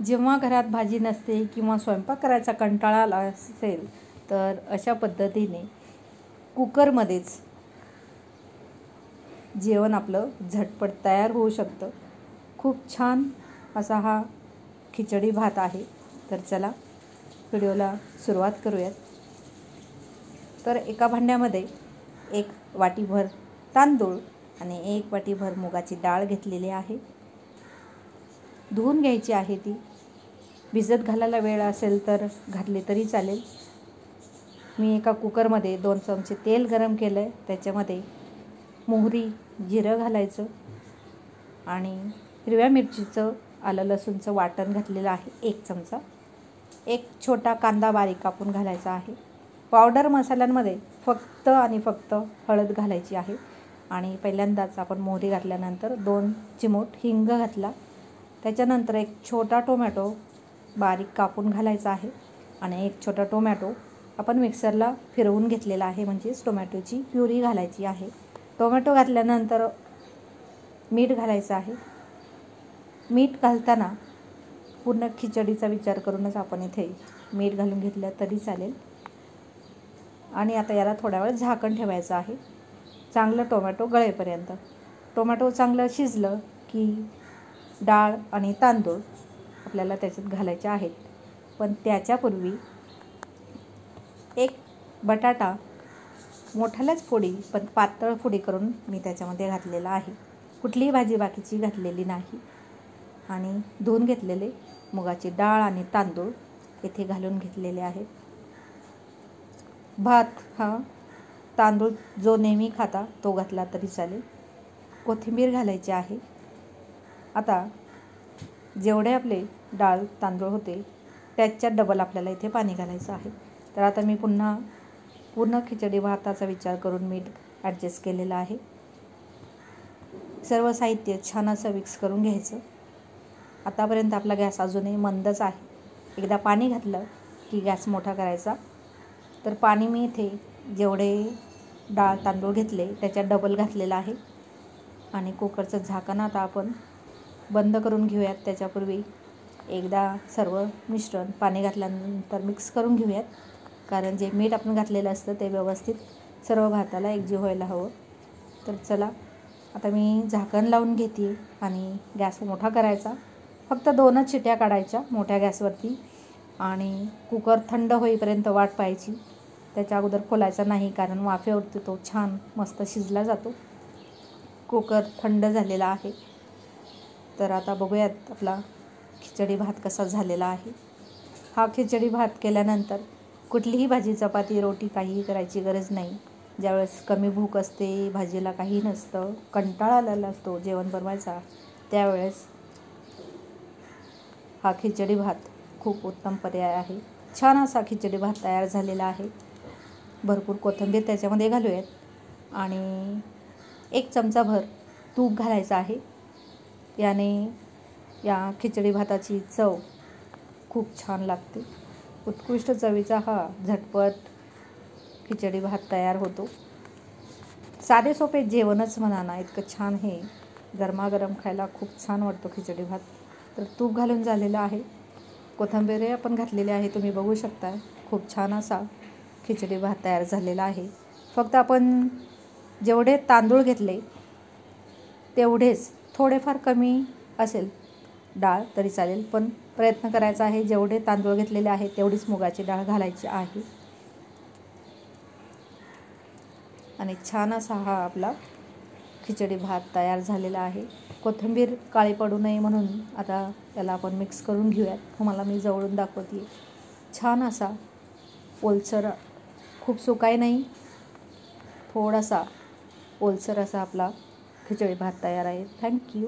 जेव्हा घरात भाजी नसते किंवा स्वयंपाक करायचा कंटाळा आला असेल तर अशा पद्धतीने कुकरमध्येच जेवण आपलं झटपट तयार होऊ शकतं. खूप छान असा हा खिचडी भात आहे. तर चला व्हिडिओला सुरुवात करूयात. तर एका भांड्यामध्ये 1 वाटीभर तांदूळ आणि 1 वाटीभर मुगाची डाळ घेतलेली आहे. धुवून घ्यायची आहे. ती भिजत घालायला वेळ असेल तर घातले तरी चालेल. मी एका कुकरमध्ये 2 चमचे तेल गरम केलं आहे. त्याच्यामध्ये मोहरी, जिरं घालायचं आणि हिरव्या मिरचीचं, आलं लसूणचं वाटण घातलेलं आहे 1 चमचा. 1 छोटा कांदा बारीक कापून घालायचा आहे. पावडर मसाल्यांमध्ये फक्त आणि फक्त हळद घालायची आहे. आणि पहिल्यांदाच आपण मोहरी घातल्यानंतर 2 चिमूट हिंग घातला. त्याच्यानंतर 1 छोटा टोमॅटो बारीक कापून घालायचा आहे आणि 1 छोटा टोमॅटो आपण मिक्सरला फिरवून घेतलेला आहे, म्हणजेच टोमॅटोची प्युरी घालायची आहे. टोमॅटो घातल्यानंतर मीठ घालायचं आहे. मीठ घालताना पूर्ण खिचडीचा विचार करूनच आपण इथे मीठ घालून घेतलं तरी चालेल. आणि आता याला थोडा वेळ झाकण ठेवायचं आहे, चांगलं टोमॅटो गळेपर्यंत. टोमॅटो चांगलं शिजलं की डाळ आणि तांदूळ आपल्याला त्याच्यात घालायचे आहेत. पण त्याच्यापूर्वी 1 बटाटा मोठाल्याच फोडी पण पातळ फोडी करून मी त्याच्यामध्ये घातलेला आहे. कुठलीही भाजी बाकीची घातलेली नाही. आणि धुवून घेतलेले मुगाची डाळ आणि तांदूळ इथे घालून घेतलेले आहेत. भात हा तांदूळ जो नेहमी खाता तो घातला तरी चालेल. कोथिंबीर घालायची आहे. आता जेवढे आपले डाळ तांदूळ होते त्याच्या डबल आपल्याला इथे पाणी घालायचं आहे. तर आता मी पुन्हा पूर्ण खिचडी भाताचा विचार करून मीठ ॲडजस्ट केलेलं आहे. सर्व साहित्य छान असं मिक्स करून घ्यायचं. आतापर्यंत आपला गॅस अजूनही मंदच आहे. एकदा पाणी घातलं की गॅस मोठा करायचा. तर पाणी मी इथे जेवढे डाळ तांदूळ घेतले त्याच्यात डबल घातलेलं आहे. आणि कुकरचं झाकण आता आपण बंद करून घेऊयात. त्याच्यापूर्वी एकदा सर्व मिश्रण पाणी घातल्यानंतर मिक्स करून घेऊयात, कारण जे मीठ आपण घातलेलं असतं ते व्यवस्थित सर्व भाताला एकजीव व्हायला हवं. तर चला आता मी झाकण लावून घेते आणि गॅस मोठा करायचा. फक्त 2च शिट्या काढायच्या मोठ्या गॅसवरती आणि कुकर थंड होईपर्यंत वाट पाहायची. त्याच्या अगोदर खोलायचा नाही, कारण वाफेवरती तो छान मस्त शिजला जातो. कुकर थंड झालेला आहे. तर आता बघूयात आपला खिचडी भात कसा झालेला आहे. हा खिचडी भात केल्यानंतर कुठलीही भाजी, चपाती, रोटी काहीही करायची गरज नाही. ज्यावेळेस कमी भूक असते, भाजीला काही नसतं, कंटाळा आलेला असतो जेवण बनवायचा, त्यावेळेस हा खिचडी भात खूप उत्तम पर्याय आहे. छान असा खिचडी भात तयार झालेला आहे. भरपूर कोथिंबीर त्याच्यामध्ये घालूयात आणि 1 चमचाभर तूप घालायचं आहे. याने या खिचडी भाताची चव खूप छान लागते. उत्कृष्ट चवीचा हा झटपट खिचडी भात तयार होतो. साधे सोपे जेवणच म्हणा ना, इतकं छान हे गरमागरम खायला खूप छान वाटतो खिचडी भात. तर तूप घालून झालेलं आहे. कोथिंबीर आपण घातलेली आहे, तुम्ही बघू शकता. खूप छान असा खिचडी भात तयार झालेला आहे. फक्त आपण जेवढे तांदूळ घेतले तेवढेच, थोडेफार कमी असेल डाळ तरी चालेल, पण प्रयत्न करायचा आहे जेवढे तांदूळ घेतलेले आहेत तेवढीच मुगाची डाळ घालायची आहे. आणि छान असा हा आपला खिचडी भात तयार झालेला आहे. कोथिंबीर काळी पडू नये म्हणून आता त्याला आपण मिक्स करून घेऊयात. तुम्हाला मी जवळून दाखवते. छान असा ओलसर, खूप सुकाही नाही, थोडासा ओलसर असा आपला खिचडी भात तयार आहे. थँक्यू.